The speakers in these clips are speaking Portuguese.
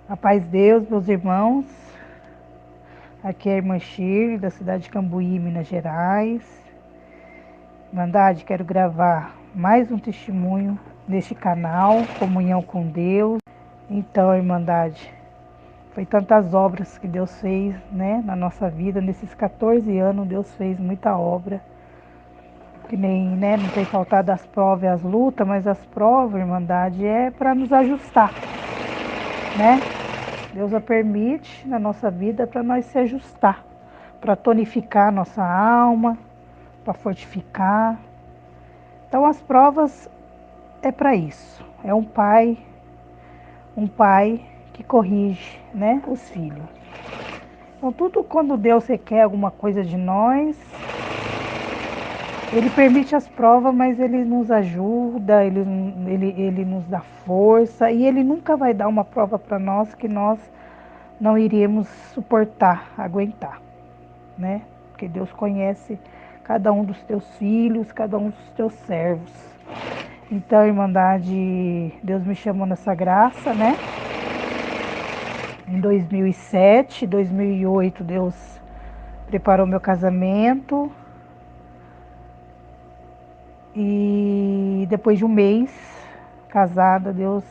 A paz de Deus, meus irmãos. Aqui é a irmã Shirley, da cidade de Cambuí, Minas Gerais. Irmandade, quero gravar mais um testemunho neste canal, Comunhão com Deus. Então, Irmandade, foi tantas obras que Deus fez, né, na nossa vida. Nesses 14 anos, Deus fez muita obra. Que nem, né, não tem faltado as provas e as lutas, mas as provas, Irmandade, é para nos ajustar, né? Deus a permite na nossa vida para nós se ajustar, para tonificar a nossa alma, para fortificar. Então as provas é para isso. É um pai que corrige, né, os filhos. Então tudo quando Deus requer alguma coisa de nós, Ele permite as provas, mas Ele nos ajuda, ele nos dá força e Ele nunca vai dar uma prova para nós que nós não iríamos suportar, aguentar, né? Porque Deus conhece cada um dos teus filhos, cada um dos teus servos. Então, Irmandade, Deus me chamou nessa graça, né? Em 2007, 2008, Deus preparou meu casamento. E depois de um mês casada, eu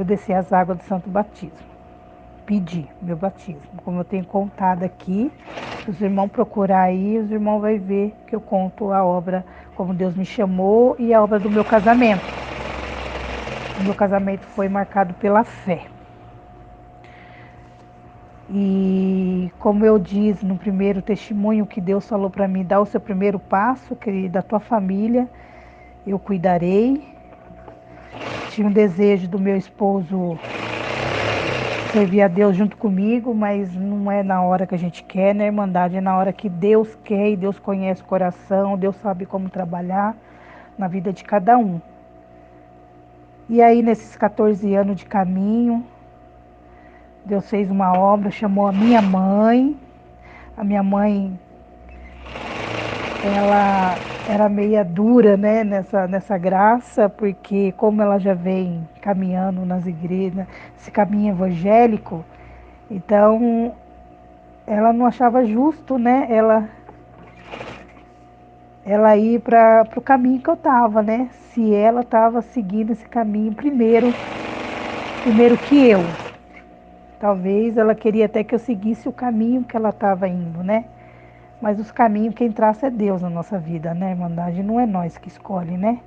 desci as águas do Santo Batismo. Pedi meu batismo. Como eu tenho contado aqui, os irmãos procurar aí, os irmãos vão ver que eu conto a obra, como Deus me chamou e a obra do meu casamento. O meu casamento foi marcado pela fé. E como eu disse no primeiro testemunho que Deus falou para mim, dá o seu primeiro passo, que da tua família eu cuidarei. Tinha um desejo do meu esposo servir a Deus junto comigo, mas não é na hora que a gente quer, né, Irmandade? É na hora que Deus quer e Deus conhece o coração, Deus sabe como trabalhar na vida de cada um. E aí, nesses 14 anos de caminho, Deus fez uma obra, chamou a minha mãe. A minha mãe, ela era meia dura, né, nessa graça, porque como ela já vem caminhando nas igrejas, esse caminho evangélico, então ela não achava justo, né, ela ir para o caminho que eu estava, né, se ela estava seguindo esse caminho primeiro que eu. Talvez ela queria até que eu seguisse o caminho que ela estava indo, né? Mas os caminhos quem traça é Deus na nossa vida, né, Irmandade? Não é nós que escolhe, né?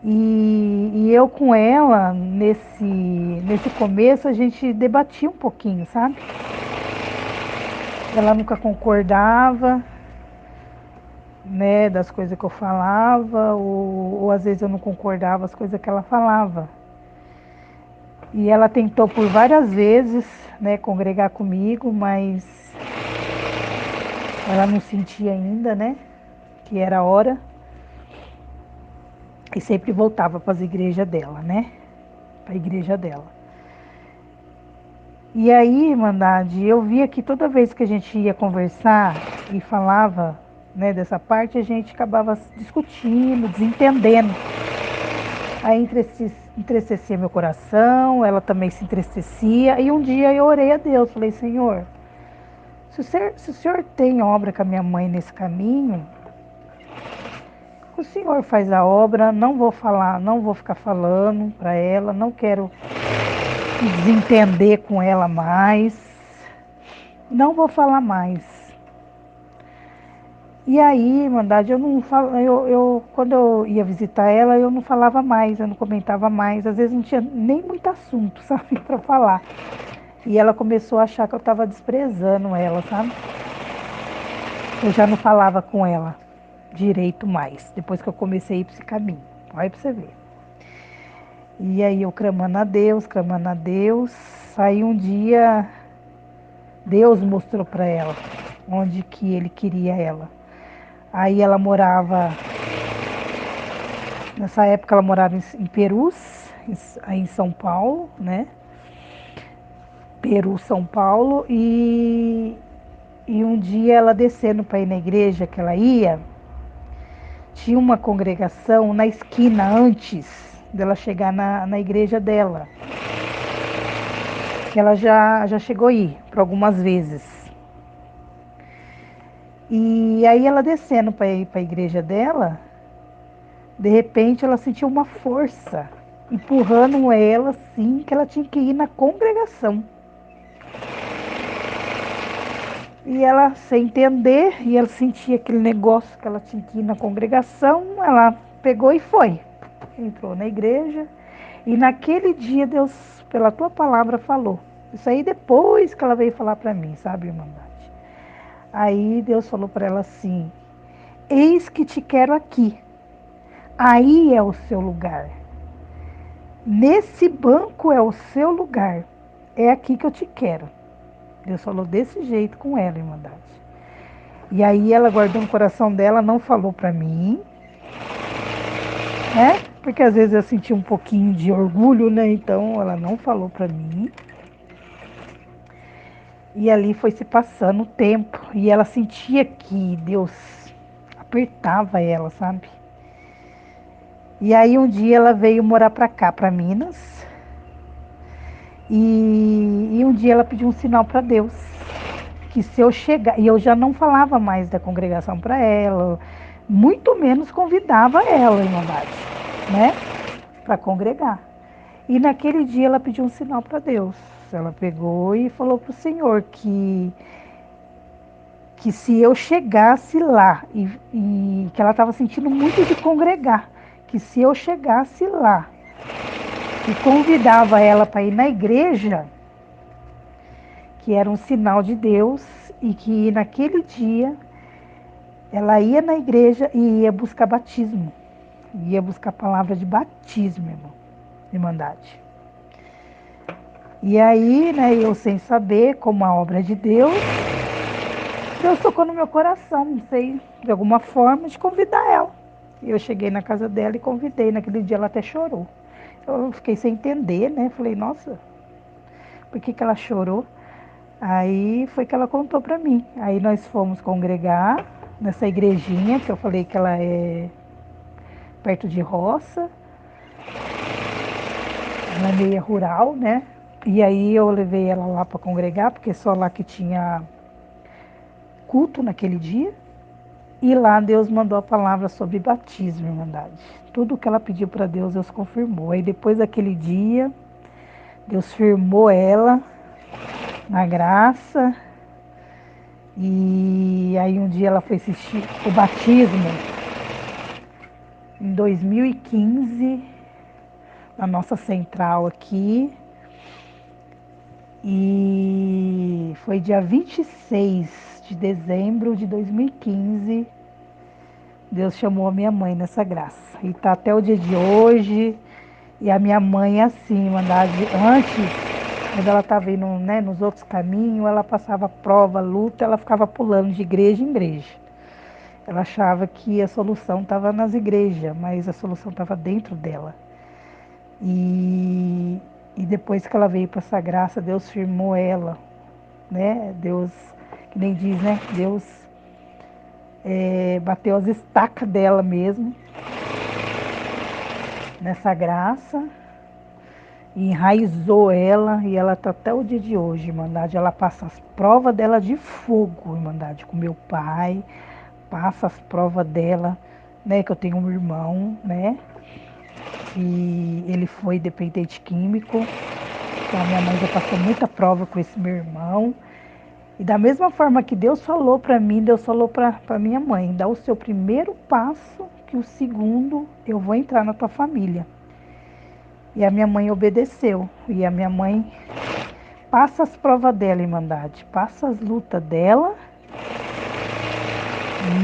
E eu com ela, nesse começo, a gente debatia um pouquinho, sabe? Ela nunca concordava, né, das coisas que eu falava, ou às vezes eu não concordava as coisas que ela falava. E ela tentou por várias vezes, né, congregar comigo, mas ela não sentia ainda, né, que era a hora. E sempre voltava para as igrejas dela, né, para a igreja dela. E aí, Irmandade, eu via que toda vez que a gente ia conversar e falava, né, dessa parte, a gente acabava discutindo, desentendendo. Aí entristecia meu coração, ela também se entristecia. E um dia eu orei a Deus, falei, Senhor, se o Senhor tem obra com a minha mãe nesse caminho, o Senhor faz a obra, não vou falar, não vou ficar falando para ela, não quero desentender com ela mais, não vou falar mais. E aí, Irmandade, eu não falo, quando eu ia visitar ela, eu não falava mais, eu não comentava mais, às vezes não tinha nem muito assunto, sabe, para falar. E ela começou a achar que eu estava desprezando ela, sabe? Eu já não falava com ela direito mais, depois que eu comecei a ir para esse caminho. Olha para você ver. E aí eu clamando a Deus. Aí um dia Deus mostrou para ela onde que ele queria ela. Aí ela morava, nessa época ela morava em Perus, aí em São Paulo, né? Peru, São Paulo, e um dia ela descendo para ir na igreja que ela ia, tinha uma congregação na esquina antes dela chegar na igreja dela. que ela já chegou a ir por algumas vezes. E aí ela descendo para ir para a igreja dela, de repente ela sentiu uma força empurrando ela assim, que ela tinha que ir na congregação. E ela, sem entender, e ela sentia aquele negócio que ela tinha que ir na congregação, ela pegou e foi. Entrou na igreja. E naquele dia Deus, pela tua palavra, falou. Isso aí depois que ela veio falar para mim, sabe, irmandade? Aí Deus falou para ela assim: eis que te quero aqui. Aí é o seu lugar. Nesse banco é o seu lugar. É aqui que eu te quero. Deus falou desse jeito com ela, irmandade. E aí ela guardou no coração dela, não falou para mim, né? Porque às vezes eu senti um pouquinho de orgulho, né? Então ela não falou para mim. E ali foi se passando o tempo. E ela sentia que Deus apertava ela, sabe? E aí um dia ela veio morar para cá, para Minas. E um dia ela pediu um sinal para Deus. Que se eu chegar. E eu já não falava mais da congregação para ela. Muito menos convidava ela, irmandade, né? Para congregar. E naquele dia ela pediu um sinal para Deus. Ela pegou e falou para o Senhor que se eu chegasse lá e que ela estava sentindo muito de congregar, que se eu chegasse lá e convidava ela para ir na igreja, que era um sinal de Deus e que naquele dia ela ia na igreja e ia buscar batismo, ia buscar a palavra de batismo, irmão, irmandade. E aí, né, eu sem saber como a obra de Deus, Deus tocou no meu coração, não sei, de alguma forma, de convidar ela. E eu cheguei na casa dela e convidei. Naquele dia ela até chorou. Eu fiquei sem entender, né? Falei, nossa, por que ela chorou? Aí foi que ela contou pra mim. Aí nós fomos congregar nessa igrejinha, que eu falei que ela é perto de roça. Ela é meio rural, né? E aí eu levei ela lá para congregar, porque só lá que tinha culto naquele dia. E lá Deus mandou a palavra sobre batismo, irmandade. Tudo que ela pediu para Deus, Deus confirmou. Aí depois daquele dia, Deus firmou ela na graça. E aí um dia ela foi assistir o batismo em 2015, na nossa central aqui. E foi dia 26 de dezembro de 2015. Deus chamou a minha mãe nessa graça. E tá até o dia de hoje. E a minha mãe, assim, antes, quando ela estava indo, né, nos outros caminhos, ela passava prova, luta, ela ficava pulando de igreja em igreja. Ela achava que a solução estava nas igrejas, mas a solução estava dentro dela. E, e depois que ela veio para essa graça, Deus firmou ela, né? Deus, que nem diz, né? Deus bateu as estacas dela mesmo nessa graça e enraizou ela e ela está até o dia de hoje, irmandade. Ela passa as provas dela de fogo, irmandade, com meu pai, passa as provas dela, né? Que eu tenho um irmão, né? E ele foi dependente químico, então a minha mãe já passou muita prova com esse meu irmão. E da mesma forma que Deus falou para mim, Deus falou para minha mãe: dá o seu primeiro passo, que o segundo eu vou entrar na tua família. E a minha mãe obedeceu. E a minha mãe passa as provas dela, irmandade, passa as lutas dela,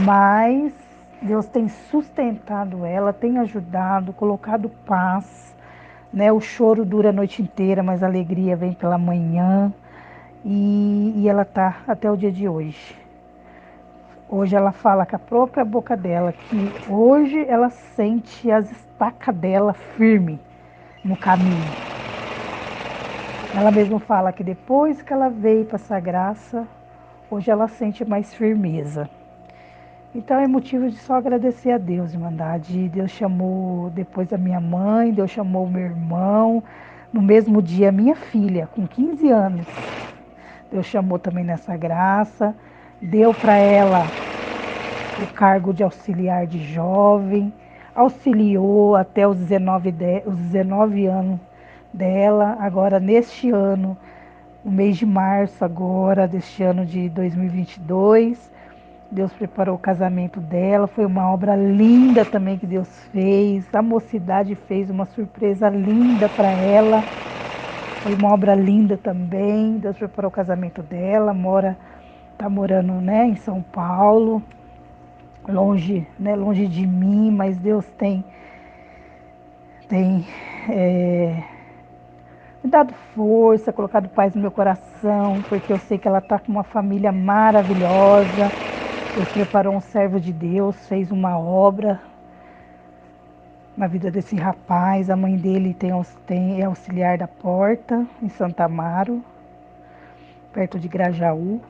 mas Deus tem sustentado ela, tem ajudado, colocado paz, né? O choro dura a noite inteira, mas a alegria vem pela manhã. E ela está até o dia de hoje. Hoje ela fala com a própria boca dela que hoje ela sente as estacas dela firme no caminho. Ela mesma fala que depois que ela veio para essa graça, hoje ela sente mais firmeza. Então é motivo de só agradecer a Deus, irmandade. Deus chamou depois a minha mãe, Deus chamou o meu irmão, No mesmo dia, minha filha, com 15 anos, Deus chamou também nessa graça, deu para ela o cargo de auxiliar de jovem, auxiliou até os 19 anos dela. Agora, neste ano, no mês de março agora, deste ano de 2022, Deus preparou o casamento dela, foi uma obra linda também que Deus fez. A mocidade fez uma surpresa linda para ela, foi uma obra linda também. Deus preparou o casamento dela, tá morando, né, em São Paulo, longe, né, longe de mim, mas Deus tem me dado força, colocado paz no meu coração, porque eu sei que ela está com uma família maravilhosa. Deus preparou um servo de Deus, fez uma obra na vida desse rapaz. A mãe dele é auxiliar da Porta, em Santa Amaro, perto de Grajaú.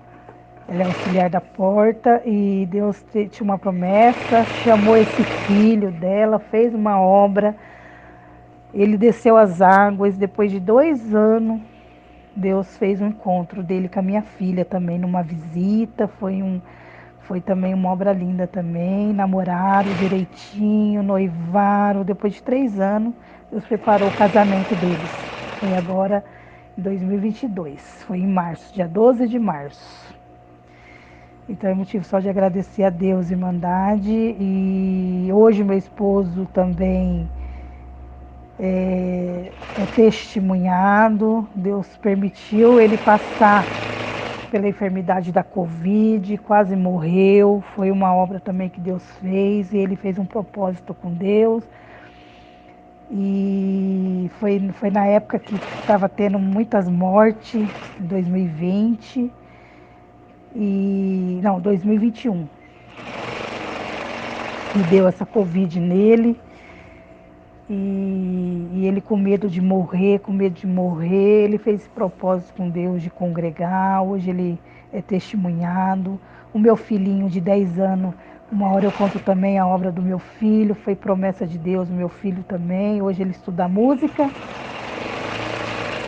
Ela é auxiliar da Porta e Deus tinha uma promessa, chamou esse filho dela, fez uma obra. Ele desceu as águas. Depois de 2 anos, Deus fez um encontro dele com a minha filha também, numa visita. Foi também uma obra linda também. Namoraram direitinho, noivaram. Depois de 3 anos, Deus preparou o casamento deles. Foi agora em 2022. Foi em março, dia 12 de março. Então é motivo só de agradecer a Deus, Irmandade. E hoje meu esposo também é testemunhado. Deus permitiu ele passar pela enfermidade da Covid, quase morreu. Foi uma obra também que Deus fez e ele fez um propósito com Deus. E foi na época que estava tendo muitas mortes, em 2020. Não, 2021. E deu essa Covid nele. E ele com medo de morrer, ele fez esse propósito com Deus de congregar. Hoje ele é testemunhado. O meu filhinho de 10 anos, uma hora eu conto também a obra do meu filho, foi promessa de Deus, o meu filho também. Hoje ele estuda música.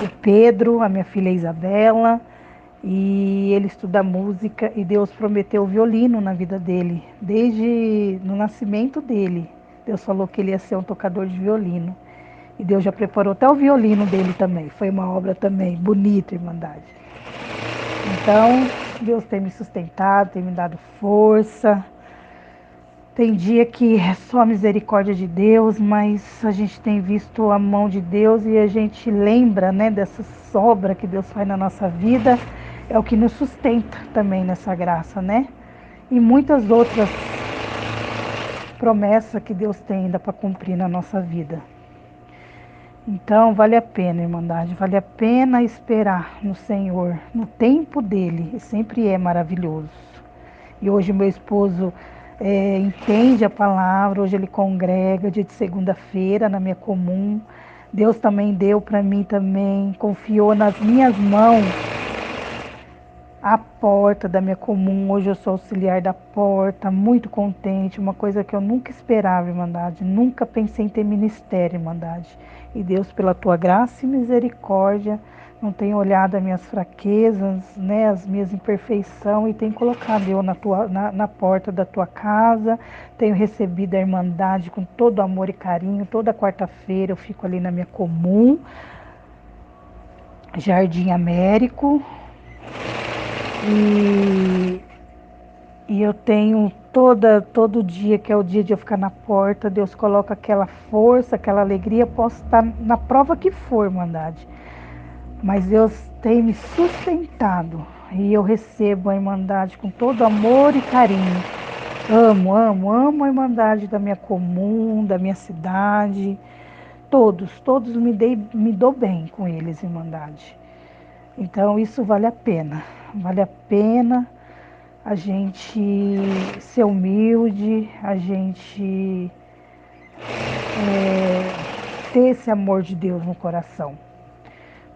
O Pedro, a minha filha Isabela, e ele estuda música e Deus prometeu o violino na vida dele, desde no nascimento dele. Deus falou que ele ia ser um tocador de violino. E Deus já preparou até o violino dele também. Foi uma obra também bonita, Irmandade. Então, Deus tem me sustentado, tem me dado força. Tem dia que é só a misericórdia de Deus, mas a gente tem visto a mão de Deus e a gente lembra, né, dessa obra que Deus faz na nossa vida. É o que nos sustenta também nessa graça, né? E muitas outras promessa que Deus tem ainda para cumprir na nossa vida. Então, vale a pena, Irmandade, vale a pena esperar no Senhor, no tempo dele, e sempre é maravilhoso. E hoje meu esposo entende a palavra, hoje ele congrega dia de segunda-feira na minha comum. Deus também deu para mim também, confiou nas minhas mãos a porta da minha comum. Hoje eu sou auxiliar da Porta, muito contente, uma coisa que eu nunca esperava, Irmandade, nunca pensei em ter ministério, Irmandade. E Deus, pela tua graça e misericórdia, não tem olhado as minhas fraquezas, né, as minhas imperfeições, e tem colocado eu na porta da tua casa. Tenho recebido a Irmandade com todo amor e carinho. Toda quarta-feira eu fico ali na minha comum, Jardim Américo. E eu tenho todo dia, que é o dia de eu ficar na porta, Deus coloca aquela força, aquela alegria. Posso estar na prova que for, Irmandade, mas Deus tem me sustentado e eu recebo a Irmandade com todo amor e carinho. Amo a Irmandade da minha comum, da minha cidade. Todos me dou bem com eles, Irmandade. Então isso vale a pena a gente ser humilde, a gente ter esse amor de Deus no coração,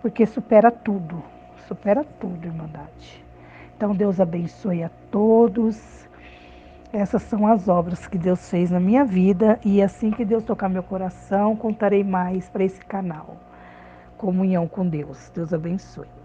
porque supera tudo, Irmandade. Então Deus abençoe a todos. Essas são as obras que Deus fez na minha vida, e assim que Deus tocar meu coração, contarei mais para esse canal. comunhão com Deus. Deus abençoe.